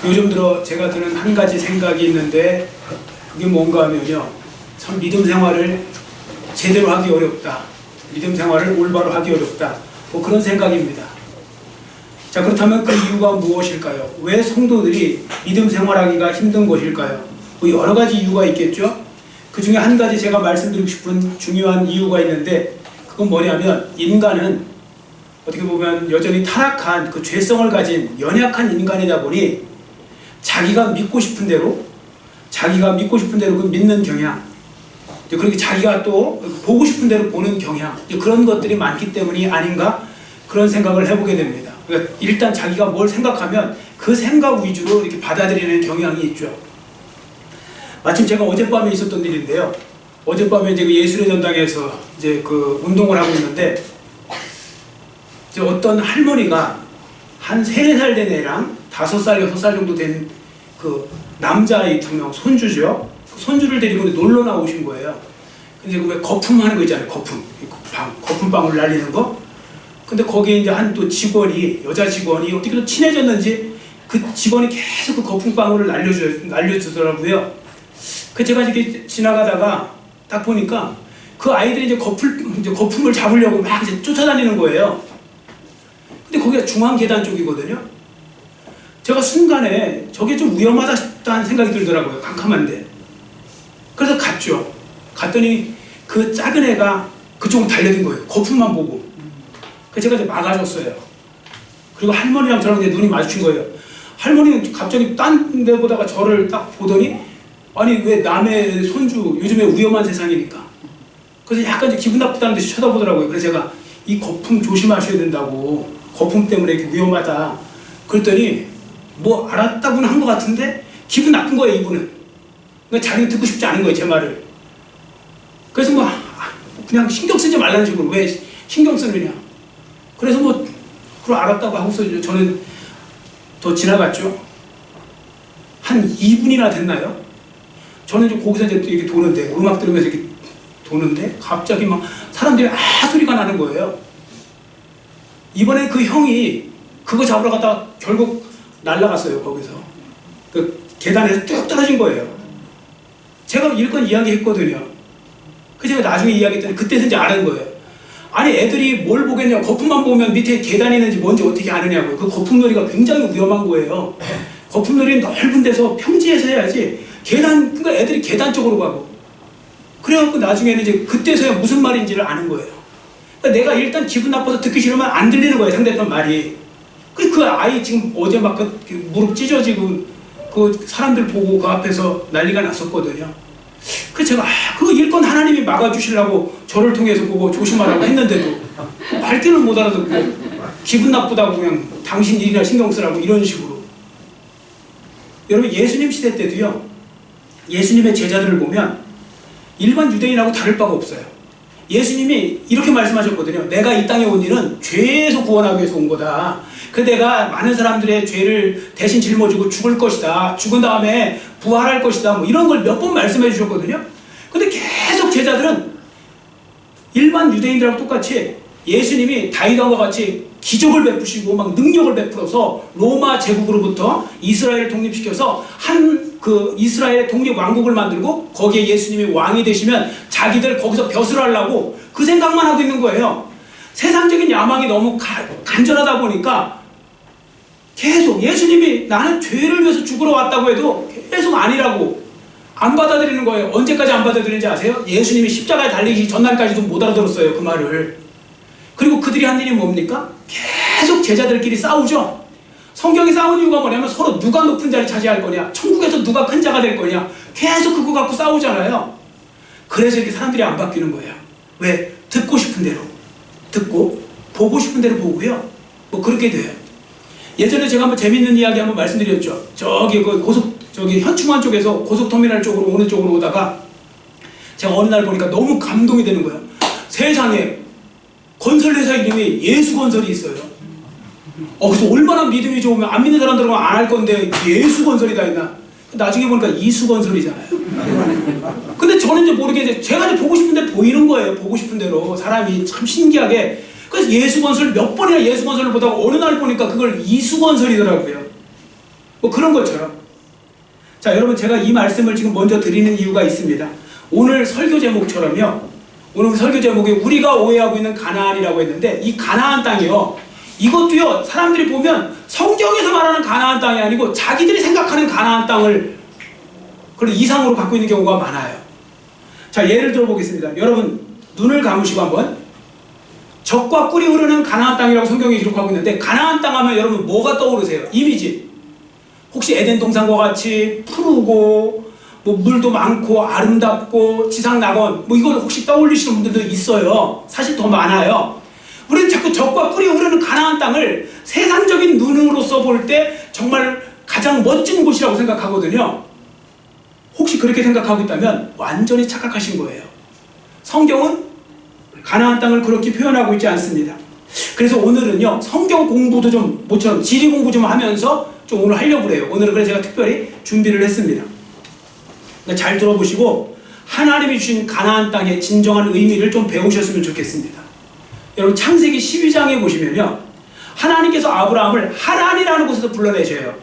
요즘 들어 제가 드는 한 가지 생각이 있는데 그게 뭔가 하면요, 참 믿음 생활을 제대로 하기 어렵다, 믿음 생활을 올바로 하기 어렵다, 뭐 그런 생각입니다. 자, 그렇다면 그 이유가 무엇일까요? 왜 성도들이 믿음 생활하기가 힘든 것일까요? 뭐 여러 가지 이유가 있겠죠. 그 중에 한 가지 제가 말씀드리고 싶은 중요한 이유가 있는데, 그건 뭐냐면, 인간은 어떻게 보면 여전히 타락한 그 죄성을 가진 연약한 인간이다 보니 자기가 믿고 싶은 대로 그 믿는 경향, 그렇게 자기가 또 보고 싶은 대로 보는 경향, 그런 것들이 많기 때문이 아닌가, 그런 생각을 해보게 됩니다. 그러니까 일단 자기가 뭘 생각하면 그 생각 위주로 이렇게 받아들이는 경향이 있죠. 마침 제가 어젯밤에 있었던 일인데요. 어젯밤에 이제 그 예술의 전당에서 이제 그 운동을 하고 있는데, 이제 어떤 할머니가 한 3-4살 된 애랑 5살, 6살 정도 된 그 남자아이 2명, 손주죠. 그 손주를 데리고 놀러 나오신 거예요. 근데 그 왜 거품 하는 거 있잖아요. 거품방울 날리는 거. 근데 거기에 이제 한 또 직원이, 여자 직원이 어떻게 또 친해졌는지 그 직원이 계속 그 거품방울을 날려주더라고요. 그 제가 이렇게 지나가다가 딱 보니까 그 아이들이 이제 거품을 잡으려고 막 이제 쫓아다니는 거예요. 근데 거기가 중앙 계단 쪽이거든요. 제가 순간에 저게 좀 위험하다는 생각이 들더라고요. 캄캄한데. 그래서 갔죠. 갔더니 그 작은 애가 그쪽으로 달려든 거예요. 거품만 보고. 그래서 제가 이제 막아줬어요. 그리고 할머니랑 저랑 이제 눈이 마주친 거예요. 할머니는 갑자기 딴 데 보다가 저를 딱 보더니, 아니 왜 남의 손주, 요즘에 위험한 세상이니까. 그래서 약간 이제 기분 나쁘다는 듯이 쳐다보더라고요. 그래서 제가 이 거품 조심하셔야 된다고, 거품 때문에 이렇게 위험하다 그랬더니 뭐 알았다고는 한 것 같은데 기분 나쁜 거예요, 이분은. 그러니까 자기는 듣고 싶지 않은 거예요, 제 말을. 그래서 뭐 그냥 신경 쓰지 말라는 식으로, 왜 신경 쓰느냐. 그래서 뭐 그걸 알았다고 하고서 저는 더 지나갔죠. 한 2분이나 됐나요? 저는 이제 거기서 이제 이렇게 도는데, 음악 들으면서 이렇게 도는데 갑자기 막 사람들이 소리가 나는 거예요. 이번에 그 형이 그거 잡으러 갔다가 결국 날아갔어요. 거기서 그 계단에서 뚝 떨어진 거예요. 제가 일건 이야기했거든요. 그 제가 나중에 이야기했더니 그때서 이제 아는 거예요. 아니 애들이 뭘 보겠냐, 거품만 보면 밑에 계단이 있는지 뭔지 어떻게 아느냐고요. 그 거품놀이가 굉장히 위험한 거예요. 거품놀이는 넓은 데서 평지에서 해야지, 그러니까 애들이 계단 쪽으로 가고. 그래갖고 나중에는 이제 그때서야 무슨 말인지를 아는 거예요. 그러니까 내가 일단 기분 나빠서 듣기 싫으면 안 들리는 거예요, 상대편 말이. 그 아이 지금 어제 막 그 무릎 찢어지고 그 사람들 보고 그 앞에서 난리가 났었거든요. 그래서 제가 그 일건 하나님이 막아주시려고 저를 통해서 그거 조심하라고 했는데도 말귀를 못 알아듣고 기분 나쁘다고 그냥 당신 일이나 신경 쓰라고 이런 식으로. 여러분, 예수님 시대 때도요, 예수님의 제자들을 보면 일반 유대인하고 다를 바가 없어요. 예수님이 이렇게 말씀하셨거든요. 내가 이 땅에 온 일은 죄에서 구원하기 위해서 온 거다. 그 내가 많은 사람들의 죄를 대신 짊어지고 죽을 것이다. 죽은 다음에 부활할 것이다. 뭐 이런 걸 몇 번 말씀해 주셨거든요. 근데 계속 제자들은 일반 유대인들하고 똑같이 예수님이 다윗왕과 같이 기적을 베푸시고 막 능력을 베풀어서 로마 제국으로부터 이스라엘을 독립시켜서 그 이스라엘의 독립 왕국을 만들고 거기에 예수님이 왕이 되시면 자기들 거기서 벼슬 하려고 그 생각만 하고 있는 거예요. 세상적인 야망이 너무 간절하다 보니까 계속 예수님이 나는 죄를 위해서 죽으러 왔다고 해도 계속 아니라고 안 받아들이는 거예요. 언제까지 안 받아들이는지 아세요? 예수님이 십자가에 달리기 전날까지도 못 알아들었어요, 그 말을. 그리고 그들이 한 일이 뭡니까? 계속 제자들끼리 싸우죠. 성경이 싸우는 이유가 뭐냐면 서로 누가 높은 자리 차지할 거냐, 천국에서 누가 큰 자가 될 거냐, 계속 그거 갖고 싸우잖아요. 그래서 이렇게 사람들이 안 바뀌는 거예요. 왜? 듣고 싶은 대로 듣고 보고 싶은 대로 보고요. 뭐 그렇게 돼요. 예전에 제가 한번 재밌는 이야기 한번 말씀드렸죠. 저기 현충원 쪽에서 고속터미널 쪽으로 오는 쪽으로 오다가 제가 어느 날 보니까 너무 감동이 되는 거예요. 세상에 건설회사 이름이 예수건설이 있어요. 그래서 얼마나 믿음이 좋으면 안 믿는 사람들은 안 할 건데 예수건설이 다 있나. 나중에 보니까 이수건설이잖아요. 근데 저는 이제 모르게 제가 이제 보고 싶은 대로 보이는 거예요. 보고 싶은 대로. 사람이 참 신기하게. 그래서 예수건설 몇 번이나 예수건설을 보다가 어느 날 보니까 그걸 이수건설이더라고요. 뭐 그런 것처럼. 자, 여러분, 제가 이 말씀을 지금 먼저 드리는 이유가 있습니다. 오늘 설교 제목처럼요. 오늘 설교 제목에 우리가 오해하고 있는 가나안이라고 했는데, 이 가나안 땅이요, 이것도요, 사람들이 보면 성경에서 말하는 가나안 땅이 아니고 자기들이 생각하는 가나안 땅을 그런 이상으로 갖고 있는 경우가 많아요. 자, 예를 들어 보겠습니다. 여러분, 눈을 감으시고 한번, 젖과 꿀이 흐르는 가나안 땅이라고 성경에 기록하고 있는데, 가나안 땅 하면 여러분 뭐가 떠오르세요? 이미지. 혹시 에덴 동산과 같이 푸르고 뭐 물도 많고 아름답고 지상낙원, 뭐 이걸 혹시 떠올리시는 분들도 있어요. 사실 더 많아요. 우리는 자꾸 젖과 꿀이 흐르는 가나안 땅을 세상적인 눈으로서 볼 때 정말 가장 멋진 곳이라고 생각하거든요. 혹시 그렇게 생각하고 있다면 완전히 착각하신 거예요. 성경은 가나안 땅을 그렇게 표현하고 있지 않습니다. 그래서 오늘은요, 성경 공부도 좀 모처럼 지리 공부 좀 하면서 좀 오늘 하려고 그래요. 오늘은 그래서 제가 특별히 준비를 했습니다. 그러니까 잘 들어보시고 하나님이 주신 가나안 땅의 진정한 의미를 좀 배우셨으면 좋겠습니다. 여러분, 창세기 12장에 보시면요, 하나님께서 아브라함을 하란이라는 곳에서 불러내셔요.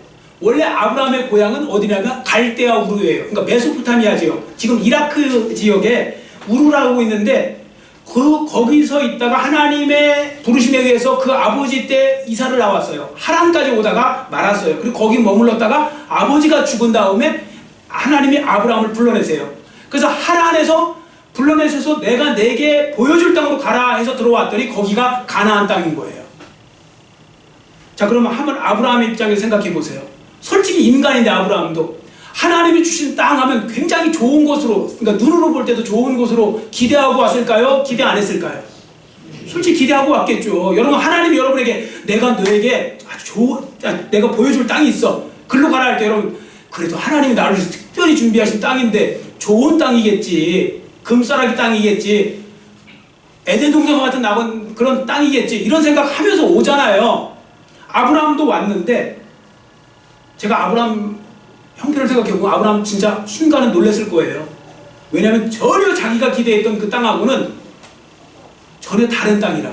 원래 아브라함의 고향은 어디냐면 갈대아 우르예요. 그러니까 메소포타미아 지역, 지금 이라크 지역에 우르라고 있는데, 거기서 있다가 하나님의 부르심에 의해서 그 아버지 때 이사를 나왔어요. 하란까지 오다가 말았어요. 그리고 거기 머물렀다가 아버지가 죽은 다음에 하나님이 아브라함을 불러내세요. 그래서 하란에서 불러내셔서 내가 내게 보여줄 땅으로 가라 해서 들어왔더니 거기가 가나안 땅인 거예요. 자, 그러면 한번 아브라함의 입장에서 생각해 보세요. 솔직히 인간인데 아브라함도 하나님이 주신 땅 하면 굉장히 좋은 곳으로, 그러니까 눈으로 볼 때도 좋은 곳으로 기대하고 왔을까요? 기대 안 했을까요? 솔직히 기대하고 왔겠죠. 여러분, 하나님이 여러분에게 내가 너에게 아주 내가 보여줄 땅이 있어, 글로 가라 할 때 여러분, 그래도 하나님이 나를 위해서 특별히 준비하신 땅인데 좋은 땅이겠지, 금싸라기 땅이겠지, 에덴 동산과 같은 낙원 그런 땅이겠지, 이런 생각하면서 오잖아요. 아브라함도 왔는데, 제가 아브라함 형편을 생각해보고 아브라함 진짜 순간은 놀랐을 거예요. 왜냐하면 전혀 자기가 기대했던 그 땅하고는 전혀 다른 땅이라.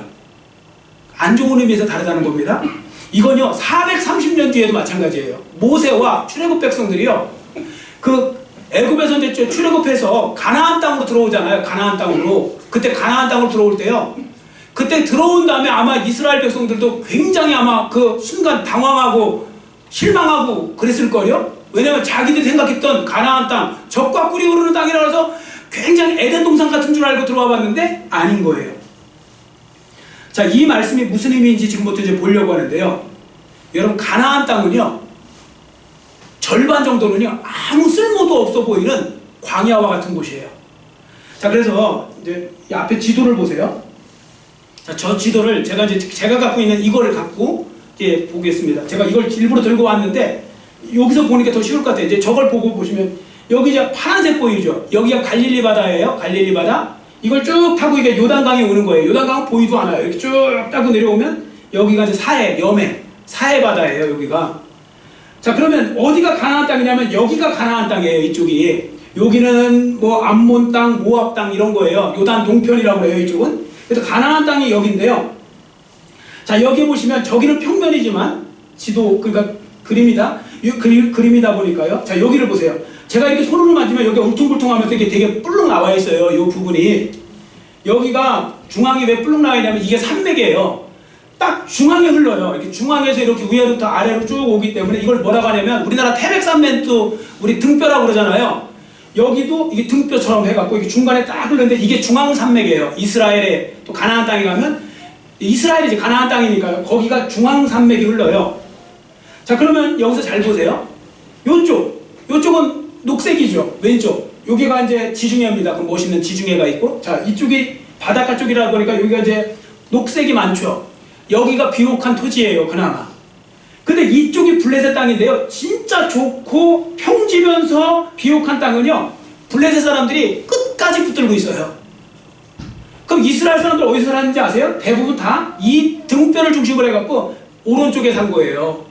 안 좋은 의미에서 다르다는 겁니다. 이건요, 430년 뒤에도 마찬가지예요. 모세와 출애굽 백성들이요, 그 애굽에서 이제 출애굽해서 가나안 땅으로 들어오잖아요. 가나안 땅으로. 그때 가나안 땅으로 들어올 때요, 그때 들어온 다음에 아마 이스라엘 백성들도 굉장히 아마 그 순간 당황하고 실망하고 그랬을걸요. 왜냐면 자기들이 생각했던 가나안 땅, 젖과 꿀이 흐르는 땅이라 해서 굉장히 에덴 동산 같은 줄 알고 들어와 봤는데 아닌 거예요. 자, 이 말씀이 무슨 의미인지 지금부터 이제 보려고 하는데요. 여러분, 가나안 땅은요, 절반 정도는요, 아무 쓸모도 없어 보이는 광야와 같은 곳이에요. 자, 그래서 이제 이 앞에 지도를 보세요. 자, 저 지도를 제가 갖고 있는 이거를 갖고 이제 보겠습니다. 제가 이걸 일부러 들고 왔는데 여기서 보니까 더 쉬울 것 같아요. 이제 저걸 보고 보시면 여기 이제 파란색 보이죠? 여기가 갈릴리 바다예요. 갈릴리 바다. 이걸 쭉 타고 이게 요단강이 오는 거예요. 요단강은 보이도 않아요. 이렇게 쭉 타고 내려오면 여기가 이제 사해 바다예요. 여기가. 자, 그러면 어디가 가나안 땅이냐면 여기가 가나안 땅이에요. 이쪽이. 여기는 뭐 암몬 땅, 모압 땅 이런 거예요. 요단 동편이라고 해요. 이쪽은. 그래서 가나안 땅이 여기인데요. 자, 여기 보시면 저기는 평면이지만 지도, 그러니까 그림이다 보니까요. 자, 여기를 보세요. 제가 이렇게 손으로 만지면 여기가 울퉁불퉁하면서 이게 되게 뿔룩 나와 있어요. 이 부분이. 여기가 중앙이 왜 뿔룩 나와 있냐면 이게 산맥이에요. 딱 중앙에 흘러요. 이렇게 중앙에서 이렇게 위에부터 아래로 쭉 오기 때문에 이걸 뭐라고 하냐면 우리나라 태백산맥도 우리 등뼈라고 그러잖아요. 여기도 이게 등뼈처럼 해갖고 이게 중간에 딱 흘렀는데 이게 중앙산맥이에요. 이스라엘에 또 가나안 땅에 가면 이스라엘이 이제 가나안 땅이니까요. 거기가 중앙산맥이 흘러요. 자, 그러면 여기서 잘 보세요. 요쪽은 녹색이죠. 왼쪽. 여기가 이제 지중해입니다. 그 멋있는 지중해가 있고. 자, 이쪽이 바닷가 쪽이라 보니까 여기가 이제 녹색이 많죠. 여기가 비옥한 토지예요. 그나마. 근데 이쪽이 블레셋 땅인데요. 진짜 좋고 평지면서 비옥한 땅은요, 블레셋 사람들이 끝까지 붙들고 있어요. 그럼 이스라엘 사람들 어디서 살았는지 아세요? 대부분 다 이 등뼈를 중심으로 해갖고 오른쪽에 산 거예요.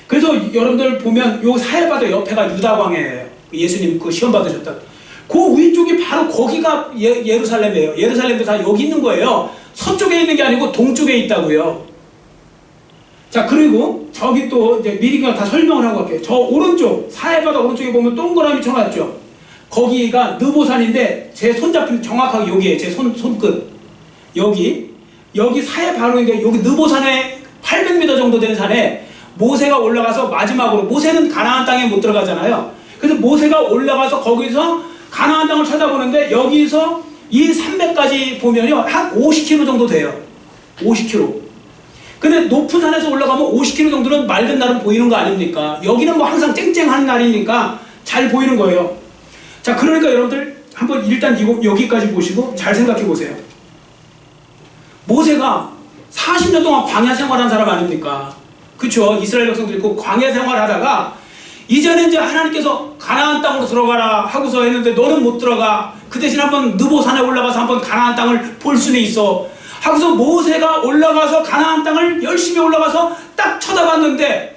그래서 여러분들 보면 요 사해바다 옆에가 유다광야예요. 예수님 그 시험 받으셨다. 그 위쪽이 바로 거기가 예루살렘이에요. 예루살렘도 다 여기 있는 거예요. 서쪽에 있는 게 아니고 동쪽에 있다고요. 자, 그리고 저기 또 이제 미리 그냥 다 설명을 하고 갈게요. 저 오른쪽 사해바다 오른쪽에 보면 동그라미 쳐놨죠. 거기가 느보산인데 제 손잡이는 정확하게 여기에 제 손끝 여기 사해바로인데 여기 느보산에 800m 정도 되는 산에 모세가 올라가서 마지막으로 모세는 가나안 땅에 못 들어가잖아요. 그래서 모세가 올라가서 거기서 가나안 땅을 쳐다보는데 여기서 이 산맥까지 보면요 한 50km 정도 돼요. 50km. 근데 높은 산에서 올라가면 50km 정도는 맑은 날은 보이는 거 아닙니까? 여기는 뭐 항상 쨍쨍한 날이니까 잘 보이는 거예요. 자, 그러니까 여러분들 한번 일단 여기까지 보시고 잘 생각해 보세요. 모세가 40년 동안 광야 생활한 사람 아닙니까? 그쵸? 이스라엘 백성들 있고 광야 생활하다가 이제는 이제 하나님께서 가나안 땅으로 들어가라 하고서 했는데 너는 못 들어가. 그 대신 한번 느보산에 올라가서 한번 가나안 땅을 볼 수는 있어. 하고서 모세가 올라가서 가나안 땅을 열심히 올라가서 딱 쳐다봤는데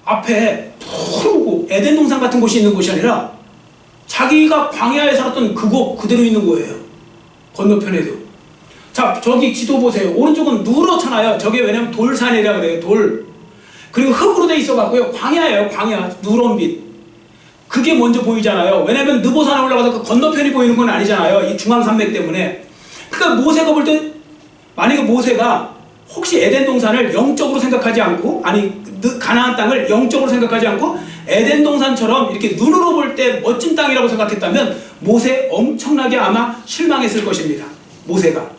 앞에 푸르고 에덴 동산 같은 곳이 있는 곳이 아니라 자기가 광야에 살았던 그곳 그대로 있는 거예요. 건너편에도. 자, 저기 지도 보세요. 오른쪽은 누렇잖아요. 저게 왜냐면 돌산이라 그래요. 돌. 그리고 흙으로 돼 있어갖고요. 광야예요. 광야. 누런빛. 그게 먼저 보이잖아요. 왜냐면 느보산에 올라가서 그 건너편이 보이는 건 아니잖아요. 이 중앙산맥 때문에. 그러니까 모세가 볼 때 만약에 모세가 혹시 에덴 동산을 영적으로 생각하지 않고 가나안 땅을 영적으로 생각하지 않고 에덴 동산처럼 이렇게 눈으로 볼 때 멋진 땅이라고 생각했다면 모세 엄청나게 아마 실망했을 것입니다. 모세가.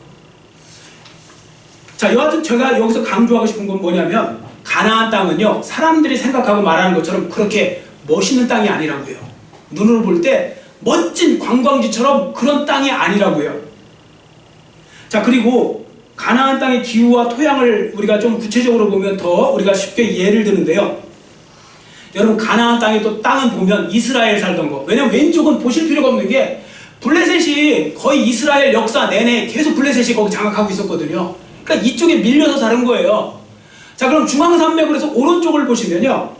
자, 여하튼 제가 여기서 강조하고 싶은 건 뭐냐면 가나안 땅은요 사람들이 생각하고 말하는 것처럼 그렇게 멋있는 땅이 아니라고요. 눈으로 볼 때 멋진 관광지처럼 그런 땅이 아니라고요. 자, 그리고 가나안 땅의 기후와 토양을 우리가 좀 구체적으로 보면 더 우리가 쉽게 예를 드는데요. 여러분 가나안 땅의 또 땅은 보면 이스라엘 살던 거. 왜냐면 왼쪽은 보실 필요가 없는 게 블레셋이 거의 이스라엘 역사 내내 계속 블레셋이 거기 장악하고 있었거든요. 그러니까 이쪽에 밀려서 사는 거예요. 자, 그럼 중앙산맥으로 해서 오른쪽을 보시면요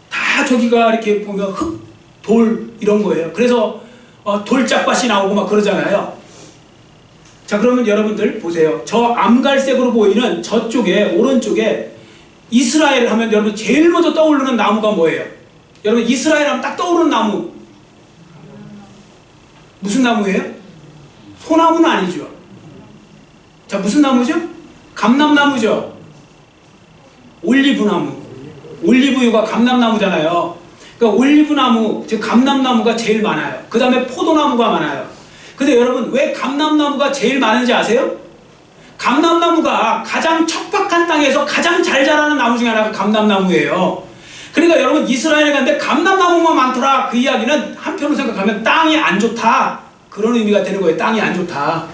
다 저기가 이렇게 보면 흙, 돌 이런 거예요. 그래서 돌짝밭이 나오고 막 그러잖아요. 자, 그러면 여러분들 보세요. 저 암갈색으로 보이는 저쪽에 오른쪽에 이스라엘 하면 여러분 제일 먼저 떠오르는 나무가 뭐예요? 여러분 이스라엘 하면 딱 떠오르는 나무 무슨 나무예요? 소나무는 아니죠. 자, 무슨 나무죠? 감람나무죠. 올리브나무. 올리브유가 감람나무잖아요. 그러니까 올리브나무, 즉 감람나무가 제일 많아요. 그 다음에 포도나무가 많아요. 근데 여러분 왜 감람나무가 제일 많은지 아세요? 감람나무가 가장 척박한 땅에서 가장 잘 자라는 나무 중에 하나가 감람나무예요. 그러니까 여러분 이스라엘에 갔는데 감람나무만 많더라. 그 이야기는 한편으로 생각하면 땅이 안 좋다. 그런 의미가 되는 거예요. 땅이 안 좋다.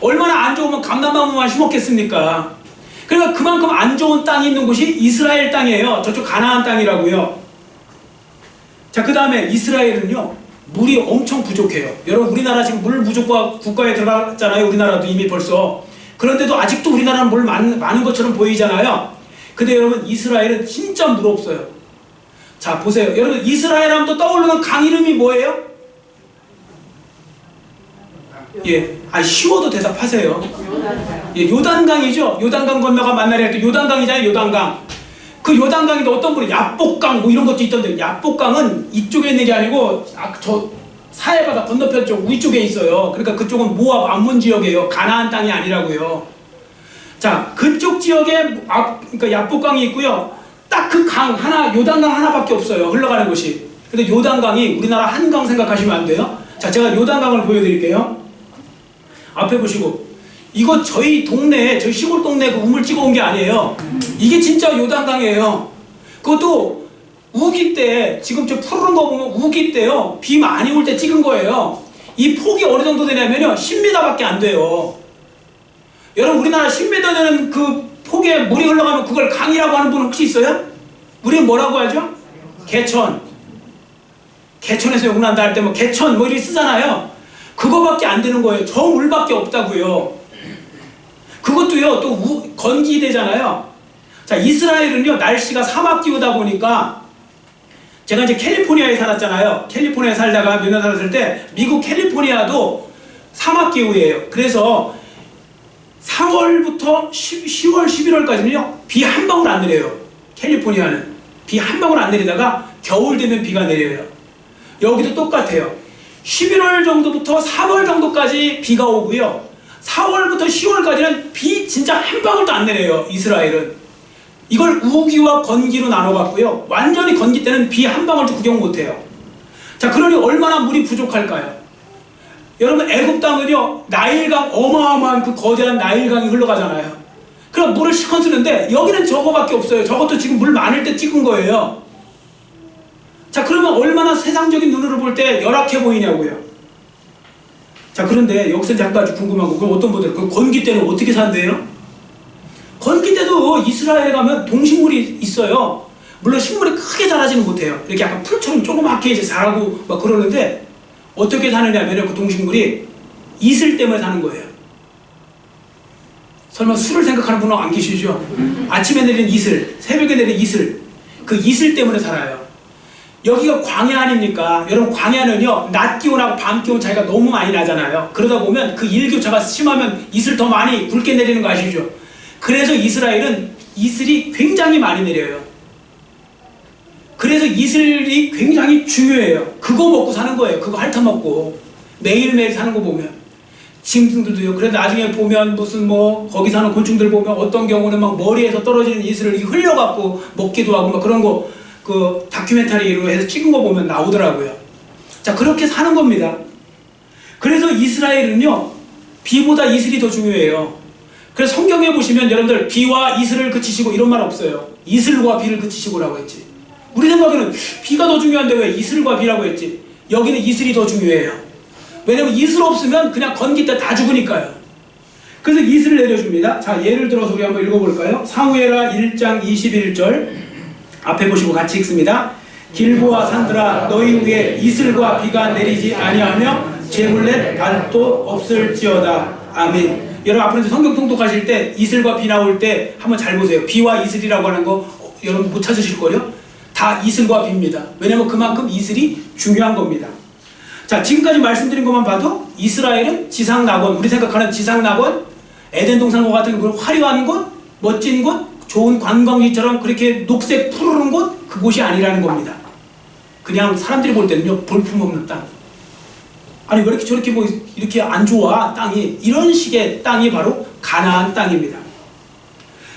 얼마나 안 좋으면 감람나무만 심었겠습니까? 그러니까 그만큼 안 좋은 땅이 있는 곳이 이스라엘 땅이에요. 저쪽 가나안 땅이라고요. 자, 그 다음에 이스라엘은요 물이 엄청 부족해요. 여러분 우리나라 지금 물 부족 국가에 들어갔잖아요. 우리나라도 이미 벌써. 그런데도 아직도 우리나라는 물 많은 것처럼 보이잖아요. 근데 여러분 이스라엘은 진짜 물 없어요. 자, 보세요. 여러분 이스라엘 하면 또 떠오르는 강 이름이 뭐예요? 예, 쉬워도 대답하세요. 예, 요단강이죠. 요단강 건너가 만나려 할 때 요단강이잖아요. 요단강. 그 요단강인데 어떤 분이 야복강 뭐 이런 것도 있던데 야복강은 이쪽에 있는 게 아니고 저 사해바다 건너편 쪽 위쪽에 있어요. 그러니까 그쪽은 모압 암몬 지역이에요. 가나안 땅이 아니라고요. 자, 그쪽 지역에 그러니까 야복강이 있고요. 딱 그 강 하나, 요단강 하나밖에 없어요. 흘러가는 곳이. 근데 요단강이 우리나라 한강 생각하시면 안 돼요. 자, 제가 요단강을 보여드릴게요. 앞에 보시고, 이거 저희 동네에, 저희 시골 동네에 그 우물 찍어온 게 아니에요. 이게 진짜 요단강이에요. 그것도 우기 때, 지금 저 푸르른 거 보면 우기 때요, 비 많이 올 때 찍은 거예요. 이 폭이 어느 정도 되냐면요, 10m밖에 안 돼요. 여러분, 우리나라 10m 되는 그 폭에 물이 흘러가면 그걸 강이라고 하는 분 혹시 있어요? 우리는 뭐라고 하죠? 개천. 개천에서 용난다 할 때 뭐 개천 뭐 이렇게 쓰잖아요. 그거밖에 안 되는 거예요. 저 물밖에 없다고요. 그것도요, 또 건기되잖아요. 자, 이스라엘은요, 날씨가 사막 기후다 보니까, 제가 이제 캘리포니아에 살았잖아요. 캘리포니아에 살다가 몇 년 살았을 때, 미국 캘리포니아도 사막 기후예요. 그래서 4월부터 10월, 11월까지는요, 비 한 방울 안 내려요. 캘리포니아는 비 한 방울 안 내리다가 겨울 되면 비가 내려요. 여기도 똑같아요. 11월 정도부터 3월 정도까지 비가 오고요. 4월부터 10월까지는 비 진짜 한 방울도 안 내려요. 이스라엘은. 이걸 우기와 건기로 나눠봤고요. 완전히 건기 때는 비 한 방울도 구경 못해요. 자, 그러니 얼마나 물이 부족할까요? 여러분, 애굽 땅은요, 나일강, 어마어마한 그 거대한 나일강이 흘러가잖아요. 그럼 물을 시컨 쓰는데 여기는 저거밖에 없어요. 저것도 지금 물 많을 때 찍은 거예요. 자, 그러면 얼마나 세상적인 눈으로 볼 때 열악해 보이냐고요. 자, 그런데 여기서 잠깐 궁금한 거, 그럼 어떤 분들, 그 건기 때는 어떻게 산대요? 건기 때도 이스라엘에 가면 동식물이 있어요. 물론 식물이 크게 자라지는 못해요. 이렇게 약간 풀처럼 조그맣게 이제 자라고 막 그러는데 어떻게 사느냐면 그 동식물이 이슬 때문에 사는 거예요. 설마 술을 생각하는 분은 안 계시죠? 아침에 내리는 이슬, 새벽에 내리는 이슬, 그 이슬 때문에 살아요. 여기가 광야 아닙니까? 여러분, 광야는요, 낮 기온하고 밤 기온 차이가 너무 많이 나잖아요. 그러다 보면 그 일교차가 심하면 이슬 더 많이 굵게 내리는 거 아시죠? 그래서 이스라엘은 이슬이 굉장히 많이 내려요. 그래서 이슬이 굉장히 중요해요. 그거 먹고 사는 거예요. 그거 핥아먹고 매일매일 사는 거 보면 짐승들도요. 그래서 나중에 보면 무슨 뭐 거기 사는 곤충들 보면 어떤 경우는 막 머리에서 떨어지는 이슬을 흘려갖고 먹기도 하고 막 그런 거 그 다큐멘터리로 해서 찍은 거 보면 나오더라고요. 자, 그렇게 사는 겁니다. 그래서 이스라엘은요, 비보다 이슬이 더 중요해요. 그래서 성경에 보시면 여러분들 비와 이슬을 그치시고 이런 말 없어요. 이슬과 비를 그치시고라고 했지. 우리 생각에는 비가 더 중요한데 왜 이슬과 비라고 했지? 여기는 이슬이 더 중요해요. 왜냐면 이슬 없으면 그냥 건기 때 다 죽으니까요. 그래서 이슬을 내려줍니다. 자, 예를 들어서 우리 한번 읽어볼까요? 사무엘하 1장 21절 앞에 보시고 같이 읽습니다. 길보아 산들아 너희 위에 이슬과 비가 내리지 아니하며 재물렛 발도 없을지어다. 아멘. 여러분, 앞으로 성경 통독하실 때 이슬과 비 나올 때 한번 잘 보세요. 비와 이슬이라고 하는 거 여러분 못 찾으실걸요? 다 이슬과 비입니다. 왜냐면 그만큼 이슬이 중요한 겁니다. 자, 지금까지 말씀드린 것만 봐도 이스라엘은 지상낙원, 우리 생각하는 지상낙원, 에덴 동산과 같은 그런 화려한 곳, 멋진 곳, 좋은 관광지처럼 그렇게 녹색 푸르른 곳, 그곳이 아니라는 겁니다. 그냥 사람들이 볼 때는요, 볼품없는 땅. 아니, 왜 이렇게 저렇게 뭐 이렇게 안 좋아 땅이, 이런 식의 땅이 바로 가나안 땅입니다.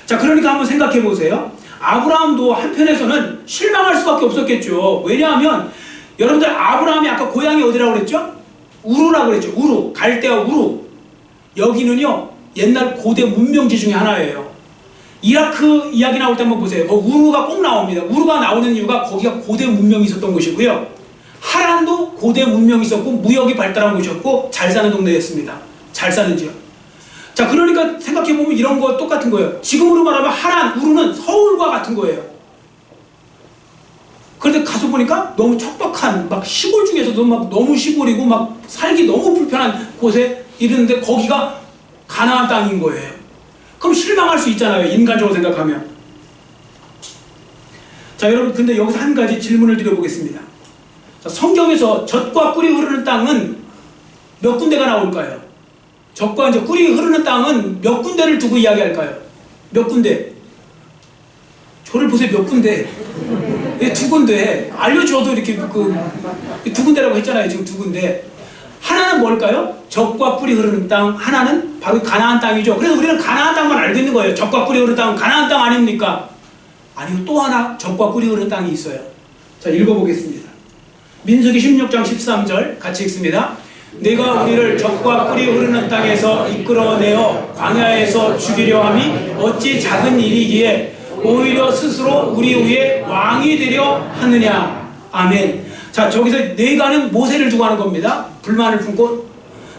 자, 그러니까 한번 생각해 보세요. 아브라함도 한편에서는 실망할 수밖에 없었겠죠. 왜냐하면 여러분들, 아브라함이 아까 고향이 어디라고 그랬죠? 우루라고 그랬죠. 우루, 갈대아 우루. 여기는요, 옛날 고대 문명지 중에 하나예요. 이라크 이야기 나올 때 한번 보세요. 우루가 꼭 나옵니다. 우루가 나오는 이유가 거기가 고대 문명이 있었던 곳이고요. 하란도 고대 문명이 있었고 무역이 발달한 곳이었고 잘 사는 동네였습니다. 잘 사는 지역. 자, 그러니까 생각해보면 이런 거 똑같은 거예요. 지금으로 말하면 하란, 우루는 서울과 같은 거예요. 그런데 가서 보니까 너무 척박한, 막 시골 중에서도 막 너무 시골이고 막 살기 너무 불편한 곳에 이르는데 거기가 가나안 땅인 거예요. 그럼 실망할 수 있잖아요. 인간적으로 생각하면. 자, 여러분, 근데 여기서 한 가지 질문을 드려보겠습니다. 자, 성경에서 젖과 꿀이 흐르는 땅은 몇 군데가 나올까요? 젖과 이제 꿀이 흐르는 땅은 몇 군데를 두고 이야기할까요? 몇 군데? 저를 보세요. 몇 군데? 네, 두 군데. 알려줘도 이렇게 두 군데라고 했잖아요. 지금 두 군데. 하나는 뭘까요? 젖과 꿀이 흐르는 땅. 하나는 바로 가나안 땅이죠. 그래서 우리는 가나안 땅만 알고 있는 거예요. 젖과 꿀이 흐르는 땅은 가나안 땅 아닙니까? 아니요, 또 하나 젖과 꿀이 흐르는 땅이 있어요. 자, 읽어보겠습니다. 민수기 16장 13절 같이 읽습니다. 내가 우리를 젖과 꿀이 흐르는 땅에서 이끌어내어 광야에서 죽이려 함이 어찌 작은 일이기에 오히려 스스로 우리 위에 왕이 되려 하느냐. 아멘. 자, 저기서 내가는 모세를 두고 하는 겁니다. 불만을 품고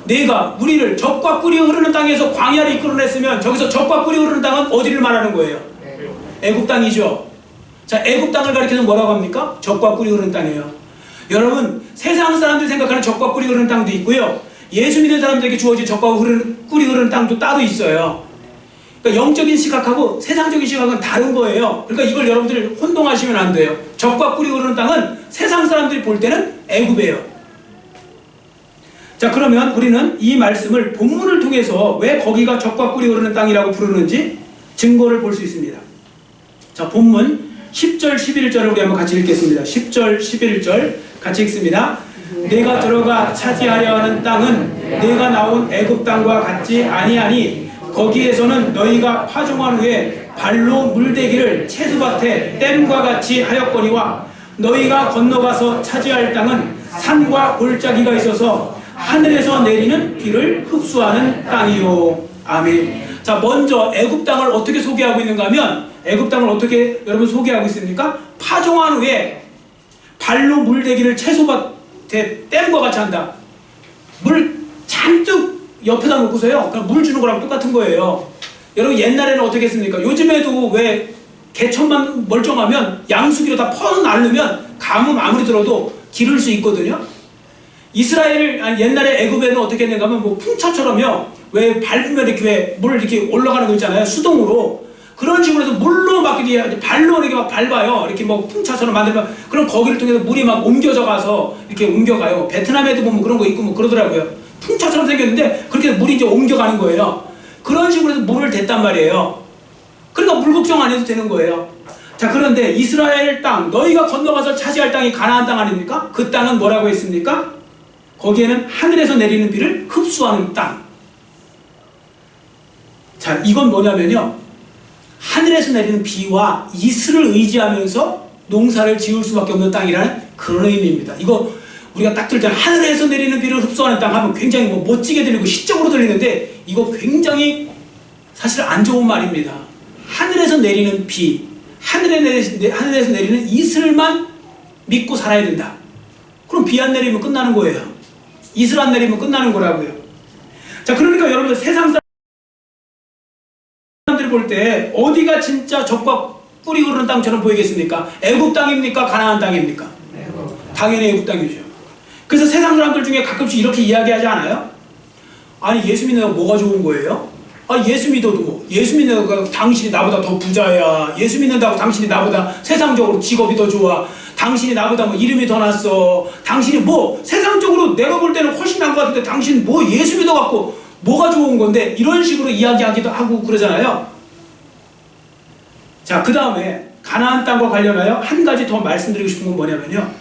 내가 우리를 젖과 꿀이 흐르는 땅에서 광야를 이끌어냈으면 저기서 젖과 꿀이 흐르는 땅은 어디를 말하는 거예요? 애굽 땅이죠. 자, 애굽 땅을 가리켜서 뭐라고 합니까? 젖과 꿀이 흐르는 땅이에요. 여러분, 세상 사람들이 생각하는 젖과 꿀이 흐르는 땅도 있고요, 예수 믿는 사람들에게 주어진 젖과 꿀이 흐르는 땅도 따로 있어요. 그러니까 영적인 시각하고 세상적인 시각은 다른 거예요. 그러니까 이걸 여러분들이 혼동하시면 안 돼요. 젖과 꿀이 흐르는 땅은 세상 사람들이 볼 때는 애굽이에요. 자, 그러면 우리는 이 말씀을 본문을 통해서 왜 거기가 젖과 꿀이 흐르는 땅이라고 부르는지 증거를 볼 수 있습니다. 자, 본문 10절 11절을 우리 한번 같이 읽겠습니다. 10절 11절 같이 읽습니다. 내가 들어가 차지하려 하는 땅은 내가 나온 애굽 땅과 같지 아니하니 거기에서는 너희가 파종한 후에 발로 물대기를 채소밭에 댐과 같이 하였거니와 너희가 건너가서 차지할 땅은 산과 골짜기가 있어서 하늘에서 내리는 비를 흡수하는 땅이요. 아멘. 자, 먼저 애굽 땅을 어떻게 소개하고 있는가 하면 애굽 땅을 어떻게 여러분 소개하고 있습니까? 파종한 후에 발로 물대기를 채소밭에 댐과 같이 한다. 물 잔뜩 옆에다 놓고서요, 그냥 물 주는 거랑 똑같은 거예요. 여러분 옛날에는 어떻게 했습니까? 요즘에도 왜 개천만 멀쩡하면 양수기로 다 퍼서 날르면 가뭄 아무리 들어도 기를 수 있거든요. 옛날에 애굽에는 어떻게 했는가 하면 뭐 풍차처럼요, 왜 밟으면 이렇게 왜 물 이렇게 올라가는 거 있잖아요, 수동으로. 그런 식으로 해서 물로 막 이렇게 발로 이렇게 막 밟아요. 이렇게 뭐 풍차처럼 만들면, 그럼 거기를 통해서 물이 막 옮겨져 가서 이렇게 옮겨가요. 베트남에도 보면 그런 거 있고 뭐 그러더라고요. 풍차처럼 생겼는데 그렇게 물이 이제 옮겨가는 거예요. 그런 식으로 해서 물을 댔단 말이에요. 그러니까 물 걱정 안 해도 되는 거예요. 자, 그런데 이스라엘 땅, 너희가 건너가서 차지할 땅이 가나안 땅 아닙니까? 그 땅은 뭐라고 했습니까? 거기에는 하늘에서 내리는 비를 흡수하는 땅. 자, 이건 뭐냐면요, 하늘에서 내리는 비와 이슬을 의지하면서 농사를 지을 수밖에 없는 땅이라는 그런 의미입니다. 이거 우리가 딱 들을 때 하늘에서 내리는 비를 흡수하는 땅 하면 굉장히 뭐 멋지게 들리고 시적으로 들리는데, 이거 굉장히 사실 안 좋은 말입니다. 하늘에서 내리는 비, 하늘에서 내리는 이슬만 믿고 살아야 된다. 그럼 비 안 내리면 끝나는 거예요. 이슬 안 내리면 끝나는 거라고요. 자, 그러니까 여러분들 세상 사람들이 볼 때 어디가 진짜 적과 꿀이 흐르는 땅처럼 보이겠습니까? 애굽 땅입니까? 가나안 땅입니까? 당연히 애굽 땅이죠. 그래서 세상 사람들 중에 가끔씩 이렇게 이야기하지 않아요? 아니, 예수 믿는 거 뭐가 좋은 거예요? 아, 예수 믿어도 뭐, 예수 믿는 거 당신이 나보다 더 부자야, 예수 믿는다고 당신이 나보다 세상적으로 직업이 더 좋아, 당신이 나보다 뭐 이름이 더 낫어, 당신이 뭐 세상적으로 내가 볼 때는 훨씬 나은 것 같은데 당신 뭐 예수 믿어갖고 뭐가 좋은 건데, 이런 식으로 이야기하기도 하고 그러잖아요. 자, 그 다음에 가나안 땅과 관련하여 한 가지 더 말씀드리고 싶은 건 뭐냐면요,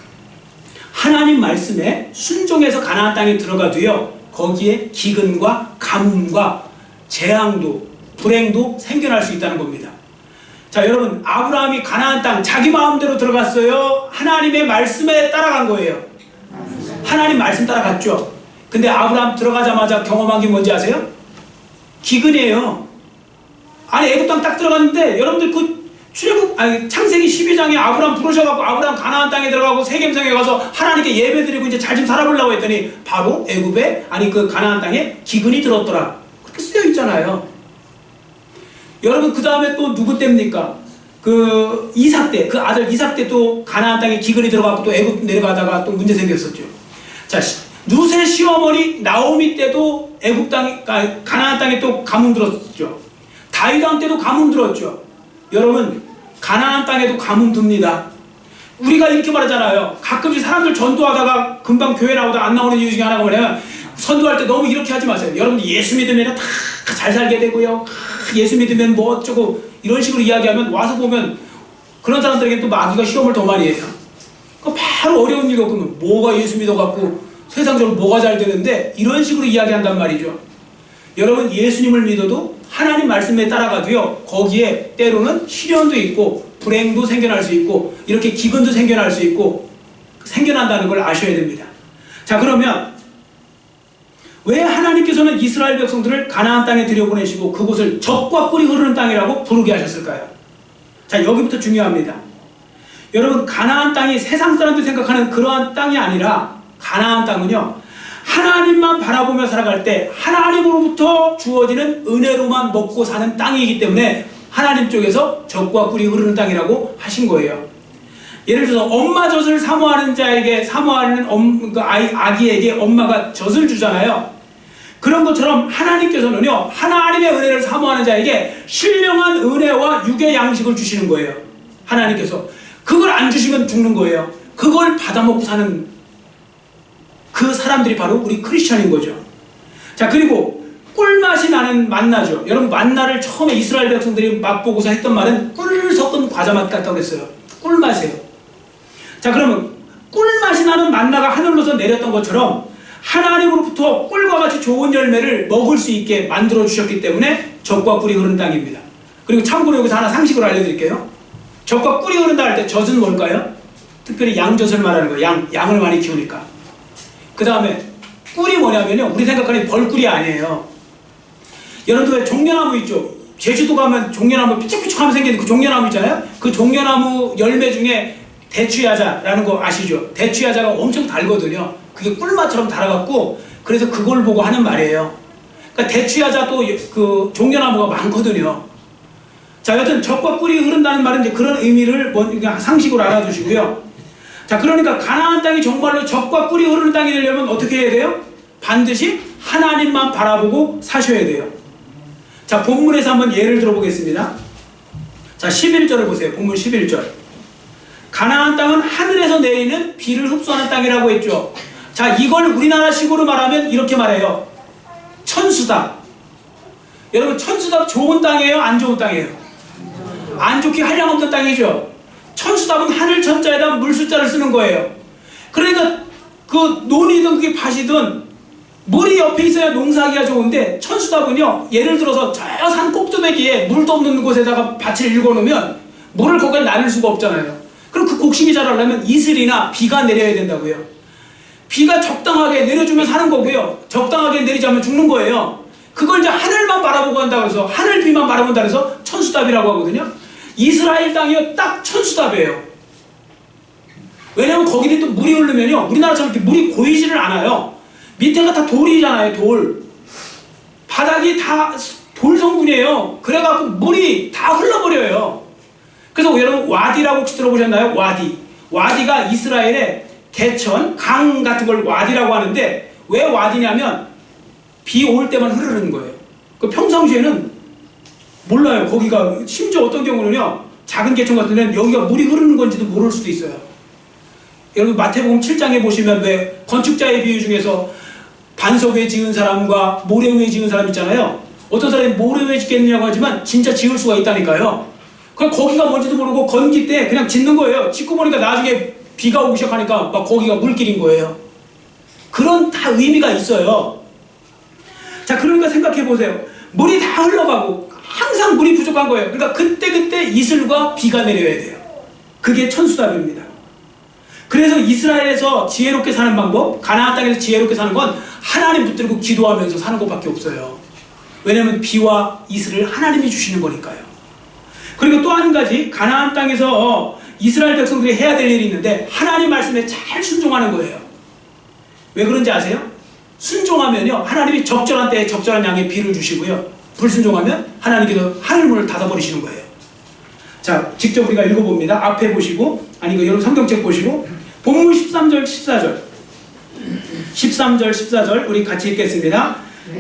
하나님 말씀에 순종해서 가나안 땅에 들어가도요, 거기에 기근과 가뭄과 재앙도 불행도 생겨날 수 있다는 겁니다. 자, 여러분, 아브라함이 가나안 땅 자기 마음대로 들어갔어요? 하나님의 말씀에 따라간 거예요? 하나님 말씀 따라갔죠. 근데 아브라함 들어가자마자 경험한 게 뭔지 아세요? 기근이에요. 아니, 애굽 땅 딱 들어갔는데 여러분들 창세기 12장에 아브라함 부르셔갖고 아브라함 가나안 땅에 들어가고 세겜성에 가서 하나님께 예배드리고 이제 잘 좀 살아보려고 했더니 바로 애굽에, 그 가나안 땅에 기근이 들었더라. 그렇게 쓰여 있잖아요. 여러분, 그 다음에 또 누구 때입니까? 그 이삭 때, 그 아들 이삭 때 또 가나안 땅에 기근이 들어가고 또 애굽 내려가다가 또 문제 생겼었죠. 자, 룻의 시어머니 나오미 때도 애굽 땅, 가나안 땅에 또 가뭄 들었죠. 다윗 왕 때도 가뭄 들었죠. 여러분, 가나안 땅에도 가뭄 듭니다. 우리가 이렇게 말하잖아요. 가끔씩 사람들 전도하다가 금방 교회 나오다 안 나오는 이유 중에 하나가 뭐냐면, 선도할 때 너무 이렇게 하지 마세요. 여러분들 예수 믿으면 다 잘 살게 되고요, 예수 믿으면 뭐 어쩌고 이런 식으로 이야기하면 와서 보면 그런 사람들에게 또 마귀가 시험을 더 많이 해요. 바로 어려운 일 겪으면 뭐가 예수 믿어갖고 세상적으로 뭐가 잘 되는데, 이런 식으로 이야기한단 말이죠. 여러분, 예수님을 믿어도 하나님 말씀에 따라가도요, 거기에 때로는 시련도 있고 불행도 생겨날 수 있고 이렇게 기근도 생겨날 수 있고 생겨난다는 걸 아셔야 됩니다. 자, 그러면 왜 하나님께서는 이스라엘 백성들을 가나안 땅에 들여보내시고 그곳을 젖과 꿀이 흐르는 땅이라고 부르게 하셨을까요? 자, 여기부터 중요합니다. 여러분, 가나안 땅이 세상 사람들이 생각하는 그러한 땅이 아니라, 가나안 땅은요, 하나님만 바라보며 살아갈 때 하나님으로부터 주어지는 은혜로만 먹고 사는 땅이기 때문에 하나님 쪽에서 젖과 꿀이 흐르는 땅이라고 하신 거예요. 예를 들어서 엄마 젖을 사모하는 자에게, 사모하는 아기에게 엄마가 젖을 주잖아요. 그런 것처럼 하나님께서는요, 하나님의 은혜를 사모하는 자에게 신령한 은혜와 육의 양식을 주시는 거예요. 하나님께서 그걸 안 주시면 죽는 거예요. 그걸 받아먹고 사는 그 사람들이 바로 우리 크리스천인 거죠. 자, 그리고 꿀맛이 나는 만나죠. 여러분, 만나를 처음에 이스라엘 백성들이 맛보고서 했던 말은 꿀 섞은 과자 맛 같다고 그랬어요. 꿀맛이에요. 자, 그러면 꿀맛이 나는 만나가 하늘로서 내렸던 것처럼 하나님으로부터 꿀과 같이 좋은 열매를 먹을 수 있게 만들어 주셨기 때문에 젖과 꿀이 흐르는 땅입니다. 그리고 참고로 여기서 하나 상식으로 알려드릴게요. 젖과 꿀이 흐른다 할 때 젖은 뭘까요? 특별히 양젖을 말하는 거예요. 양을 많이 키우니까. 그 다음에 꿀이 뭐냐면요, 우리 생각하는 벌꿀이 아니에요. 여러분들 왜 종려나무 있죠? 제주도 가면 종려나무 삐쭉삐쭉하면 생기는 그 종려나무 있잖아요. 그 종려나무 열매 중에 대추야자라는 거 아시죠? 대추야자가 엄청 달거든요. 그게 꿀맛처럼 달아갖고, 그래서 그걸 보고 하는 말이에요. 그러니까 대추야자도 그 종려나무가 많거든요. 자, 여튼 젖과 꿀이 흐른다는 말은 이제 그런 의미를 상식으로 알아두시고요. 자, 그러니까 가나안 땅이 정말로 젖과 꿀이 흐르는 땅이 되려면 어떻게 해야 돼요? 반드시 하나님만 바라보고 사셔야 돼요. 자, 본문에서 한번 예를 들어보겠습니다. 자, 11절을 보세요. 본문 11절. 가나안 땅은 하늘에서 내리는 비를 흡수하는 땅이라고 했죠. 자, 이걸 우리나라식으로 말하면 이렇게 말해요. 천수답. 여러분, 천수답 좋은 땅이에요? 안 좋은 땅이에요? 안 좋게 한량없는 땅이죠. 천수답은 하늘 천자에다 물 숫자를 쓰는 거예요. 그러니까 그 논이든 그게 밭이든 물이 옆에 있어야 농사하기가 좋은데, 천수답은요, 예를 들어서 저 산 꼭두매기에 물도 없는 곳에다가 밭을 일궈놓으면 물을 거기에 나눌 수가 없잖아요. 그럼 그 곡식이 자라려면 이슬이나 비가 내려야 된다고요. 비가 적당하게 내려주면 사는 거고요, 적당하게 내리지 않으면 죽는 거예요. 그걸 이제 하늘만 바라보고 한다고 해서, 하늘 비만 바라본다고 해서 천수답이라고 하거든요. 이스라엘 땅이요, 딱 천수답이에요. 왜냐면 거기는 또 물이 흐르면요, 우리나라처럼 이렇게 물이 고이지를 않아요. 밑에가 다 돌이잖아요, 돌. 바닥이 다 돌 성분이에요. 그래갖고 물이 다 흘러버려요. 그래서 여러분 와디라고 혹시 들어보셨나요? 와디. 와디가 이스라엘의 개천, 강 같은 걸 와디라고 하는데, 왜 와디냐면 비 올 때만 흐르는 거예요. 그 평상시에는 몰라요. 거기가 심지어 어떤 경우는요, 작은 개천 같은 데는 여기가 물이 흐르는 건지도 모를 수도 있어요. 여러분 마태복음 7장에 보시면 왜 건축자의 비유 중에서 반석 위에 지은 사람과 모래 위에 지은 사람 있잖아요. 어떤 사람이 모래 위에 짓겠느냐고 하지만 진짜 지을 수가 있다니까요. 그럼 거기가 뭔지도 모르고 건기 때 그냥 짓는 거예요. 짓고 보니까 나중에 비가 오기 시작하니까 막 거기가 물길인 거예요. 그런 다 의미가 있어요. 자, 그러니까 생각해 보세요. 물이 다 흘러가고 항상 물이 부족한 거예요. 그러니까 그때그때 이슬과 비가 내려야 돼요. 그게 천수답입니다. 그래서 이스라엘에서 지혜롭게 사는 방법, 가나안 땅에서 지혜롭게 사는 건 하나님 붙들고 기도하면서 사는 것밖에 없어요. 왜냐하면 비와 이슬을 하나님이 주시는 거니까요. 그리고 또 한 가지, 가나안 땅에서 이스라엘 백성들이 해야 될 일이 있는데, 하나님 말씀에 잘 순종하는 거예요. 왜 그런지 아세요? 순종하면요, 하나님이 적절한 때에 적절한 양의 비를 주시고요, 불순종하면 하나님께서 하늘문을 닫아버리시는 거예요. 자, 직접 우리가 읽어봅니다. 앞에 보시고, 아니 그 여러분 성경책 보시고, 본문 13절 14절 13절 14절 우리 같이 읽겠습니다.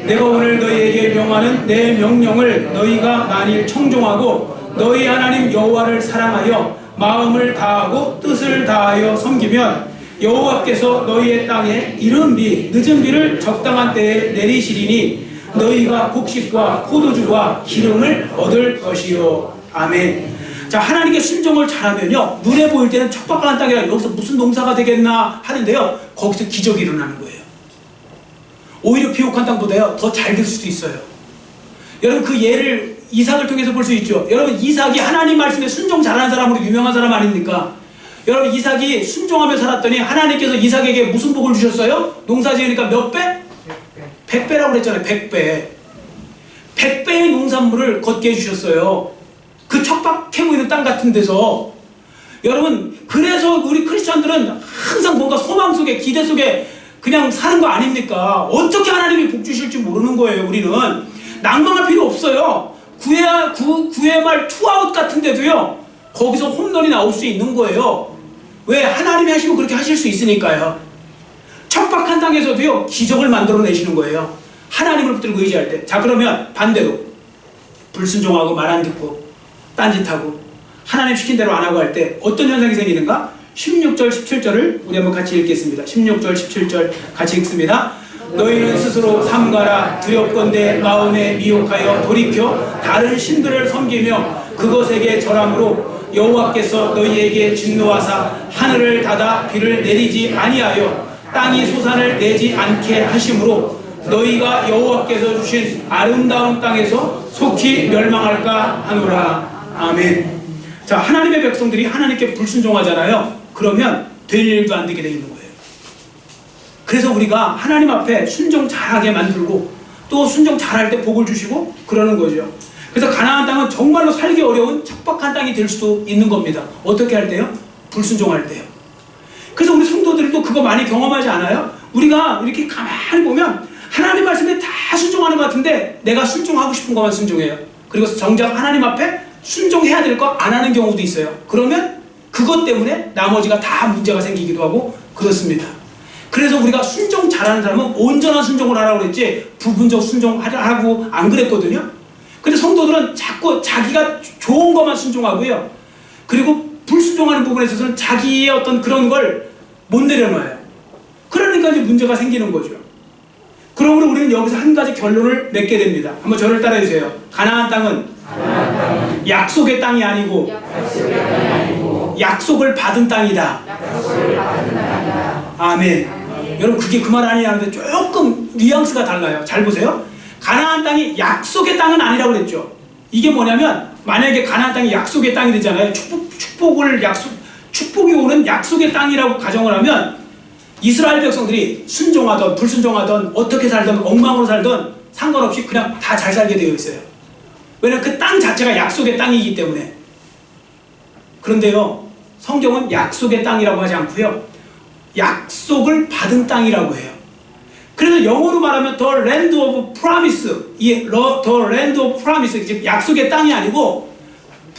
내가 오늘 너희에게 명하는 내 명령을 너희가 만일 청종하고 너희 하나님 여호와를 사랑하여 마음을 다하고 뜻을 다하여 섬기면 여호와께서 너희의 땅에 이른 비 늦은 비를 적당한 때에 내리시리니 너희가 곡식과 포도주와 기름을 얻을 것이요. 아멘. 자, 하나님께 순종을 잘하면요, 눈에 보일 때는 척박한 땅이라 여기서 무슨 농사가 되겠나 하는데요, 거기서 기적이 일어나는 거예요. 오히려 비옥한 땅보다요 더 잘 될 수도 있어요. 여러분 그 예를 이삭을 통해서 볼 수 있죠. 여러분 이삭이 하나님 말씀에 순종 잘하는 사람으로 유명한 사람 아닙니까? 여러분 이삭이 순종하며 살았더니 하나님께서 이삭에게 무슨 복을 주셨어요? 농사 지으니까 몇 배? 100배라고 그랬잖아요. 100배. 100배의 농산물을 걷게 해주셨어요. 그 척박해 보이는 땅 같은 데서. 여러분 그래서 우리 크리스천들은 항상 뭔가 소망 속에 기대 속에 그냥 사는 거 아닙니까? 어떻게 하나님이 복 주실지 모르는 거예요. 우리는 낭망할 필요 없어요. 구회 말 투아웃 같은 데도요 거기서 홈런이 나올 수 있는 거예요. 왜? 하나님이 하시면 그렇게 하실 수 있으니까요. 척박한 땅에서도요 기적을 만들어내시는 거예요. 하나님을 붙들고 의지할 때. 자, 그러면 반대로 불순종하고 말 안 듣고 딴짓하고 하나님 시킨 대로 안 하고 할 때 어떤 현상이 생기는가? 16절 17절을 우리 한번 같이 읽겠습니다. 16절 17절 같이 읽습니다. 너희는 스스로 삼가라. 두렵건대 마음에 미혹하여 돌이켜 다른 신들을 섬기며 그것에게 절함으로 여호와께서 너희에게 진노하사 하늘을 닫아 비를 내리지 아니하여 땅이 소산을 내지 않게 하심으로 너희가 여호와께서 주신 아름다운 땅에서 속히 멸망할까 하노라. 아멘. 자, 하나님의 백성들이 하나님께 불순종하잖아요. 그러면 될 일도 안 되게 되어 있는 거예요. 그래서 우리가 하나님 앞에 순종 잘하게 만들고 또 순종 잘할 때 복을 주시고 그러는 거죠. 그래서 가나안 땅은 정말로 살기 어려운 척박한 땅이 될 수도 있는 겁니다. 어떻게 할 때요? 불순종할 때요. 그래서 우리 성도들도 그거 많이 경험하지 않아요? 우리가 이렇게 가만히 보면 하나님 말씀에 다 순종하는 것 같은데 내가 순종하고 싶은 것만 순종해요. 그리고 정작 하나님 앞에 순종해야 될 거 안 하는 경우도 있어요. 그러면 그것 때문에 나머지가 다 문제가 생기기도 하고 그렇습니다. 그래서 우리가 순종 잘하는 사람은 온전한 순종을 하라고 그랬지 부분적 순종하라고 안 그랬거든요. 근데 성도들은 자꾸 자기가 좋은 것만 순종하고요. 그리고 불순종하는 부분에 있어서는 자기의 어떤 그런 걸 못 내려놔요. 그러니까 이제 문제가 생기는 거죠. 그러므로 우리는 여기서 한 가지 결론을 맺게 됩니다. 한번 저를 따라해 주세요. 가나안 땅은 약속의 땅이 아니고 약속을 받은 땅이다. 아멘. 여러분 그게 그 말 아니냐 하는데 조금 뉘앙스가 달라요. 잘 보세요. 가나안 땅이 약속의 땅은 아니라고 그랬죠. 이게 뭐냐면 만약에 가나안 땅이 약속의 땅이 되잖아요. 축복이 오는 약속의 땅이라고 가정을 하면 이스라엘 백성들이 순종하던 불순종하던 어떻게 살던 엉망으로 살던 상관없이 그냥 다 잘 살게 되어 있어요. 왜냐하면 그 땅 자체가 약속의 땅이기 때문에. 그런데요, 성경은 약속의 땅이라고 하지 않고요, 약속을 받은 땅이라고 해요. 그래서 영어로 말하면 the land of promise, the land of promise, 즉 약속의 땅이 아니고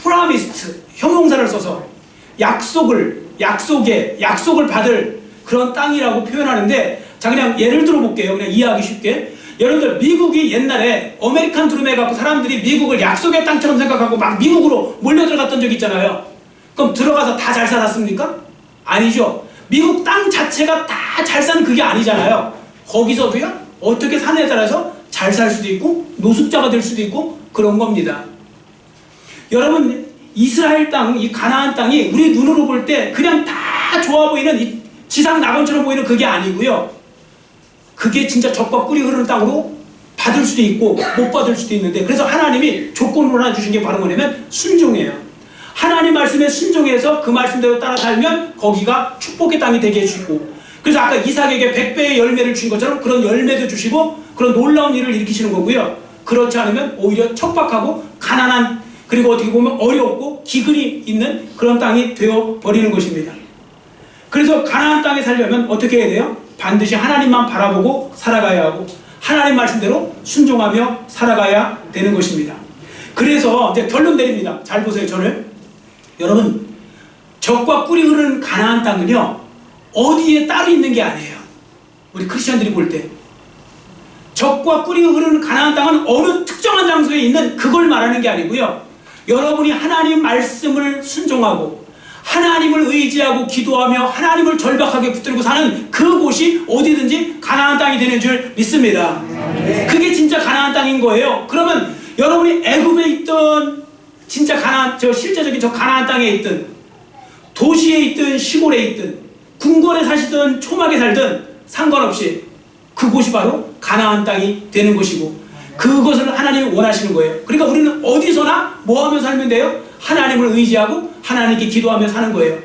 promised, 형용사를 써서 약속을 받을 그런 땅이라고 표현하는데, 자 그냥 예를 들어 볼게요. 그냥 이해하기 쉽게. 여러분들 미국이 옛날에 아메리칸 드림 해갖고 사람들이 미국을 약속의 땅처럼 생각하고 막 미국으로 몰려 들어갔던 적 있잖아요. 그럼 들어가서 다 잘 살았습니까? 아니죠. 미국 땅 자체가 다 잘 사는 그게 아니잖아요. 거기서도요, 어떻게 사느냐에 따라서 잘 살 수도 있고 노숙자가 될 수도 있고 그런 겁니다. 여러분 이스라엘 땅, 이 가나안 땅이 우리 눈으로 볼 때 그냥 다 좋아 보이는 이 지상 낙원처럼 보이는 그게 아니고요, 그게 진짜 젖과 꿀이 흐르는 땅으로 받을 수도 있고 못 받을 수도 있는데, 그래서 하나님이 조건으로 하나 주신 게 바로 뭐냐면 순종이에요. 하나님 말씀에 순종해서 그 말씀대로 따라 살면 거기가 축복의 땅이 되게 해주시고, 그래서 아까 이삭에게 100배의 열매를 주신 것처럼 그런 열매도 주시고 그런 놀라운 일을 일으키시는 거고요. 그렇지 않으면 오히려 척박하고 가난한, 그리고 어떻게 보면 어렵고 기근이 있는 그런 땅이 되어버리는 것입니다. 그래서 가나안 땅에 살려면 어떻게 해야 돼요? 반드시 하나님만 바라보고 살아가야 하고 하나님 말씀대로 순종하며 살아가야 되는 것입니다. 그래서 이제 결론 내립니다. 잘 보세요. 저를. 여러분 젖과 꿀이 흐르는 가나안 땅은요, 어디에 따로 있는 게 아니에요. 우리 크리스천들이 볼 때 젖과 꿀이 흐르는 가나안 땅은 어느 특정한 장소에 있는 그걸 말하는 게 아니고요, 여러분이 하나님 말씀을 순종하고 하나님을 의지하고 기도하며 하나님을 절박하게 붙들고 사는 그곳이 어디든지 가나안 땅이 되는 줄 믿습니다. 그게 진짜 가나안 땅인 거예요. 그러면 여러분이 애굽에 있던 진짜 가나안, 실제적인 가나안 땅에 있든 도시에 있든 시골에 있든 궁궐에 사시든 초막에 살든 상관없이 그곳이 바로 가나안 땅이 되는 것이고, 그것을 하나님이 원하시는 거예요. 그러니까 우리는 어디서나 뭐하며 살면 돼요? 하나님을 의지하고 하나님께 기도하며 사는 거예요.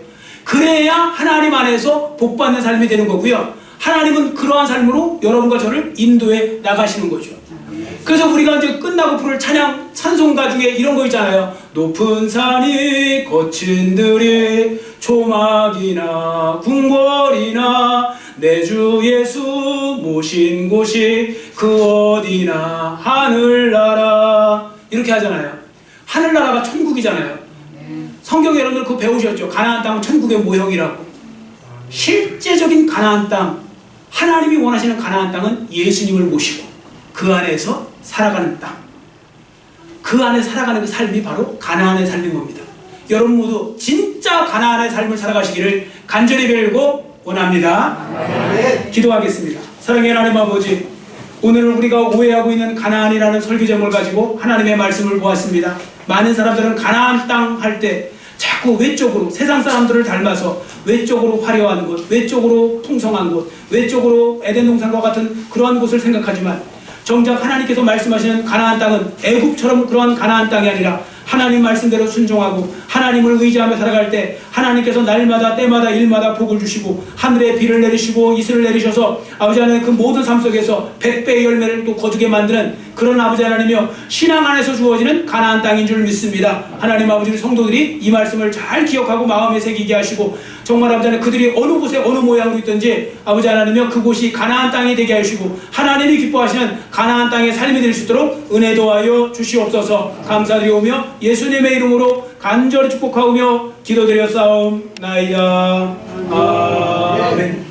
그래야 하나님 안에서 복받는 삶이 되는 거고요, 하나님은 그러한 삶으로 여러분과 저를 인도해 나가시는 거죠. 그래서 우리가 이제 끝나고 부를 찬양, 찬송가 중에 이런 거 있잖아요. 높은 산이 거친 들이 초막이나 궁궐이나 내 주 예수 모신 곳이 그 어디나 하늘나라, 이렇게 하잖아요. 하늘나라가 천국이잖아요. 성경에 여러분들 그거 배우셨죠? 가나안 땅은 천국의 모형이라고. 실제적인 가나안 땅, 하나님이 원하시는 가나안 땅은 예수님을 모시고 그 안에서 살아가는 땅, 그 안에 살아가는 그 삶이 바로 가나안의 삶인 겁니다. 여러분 모두 진짜 가나안의 삶을 살아가시기를 간절히 빌고 원합니다. 기도하겠습니다. 사랑의 하나님 아버지, 오늘 우리가 오해하고 있는 가나안이라는 설교 제목을 가지고 하나님의 말씀을 보았습니다. 많은 사람들은 가나안 땅 할 때 자꾸 외적으로 세상 사람들을 닮아서 외적으로 화려한 곳, 외적으로 풍성한 곳, 외적으로 에덴 동산과 같은 그러한 곳을 생각하지만 정작 하나님께서 말씀하시는 가나안 땅은 애굽처럼 그러한 가나안 땅이 아니라 하나님 말씀대로 순종하고 하나님을 의지하며 살아갈 때 하나님께서 날마다 때마다 일마다 복을 주시고 하늘에 비를 내리시고 이슬을 내리셔서 아버지 하나님 그 모든 삶 속에서 100배의 열매를 또 거두게 만드는 그런 아버지 하나님이여 신앙 안에서 주어지는 가나안 땅인 줄 믿습니다. 하나님 아버지 성도들이 이 말씀을 잘 기억하고 마음에 새기게 하시고 정말 아버지 하나님 그들이 어느 곳에 어느 모양으로 있든지 아버지 하나님이여 그곳이 가나안 땅이 되게 하시고 하나님이 기뻐하시는 가나안 땅의 삶이 될 수 있도록 은혜 도하여 주시옵소서. 감사드리오며 예수님의 이름으로 간절히 축복하오며 기도드렸사옵나이다. 아멘.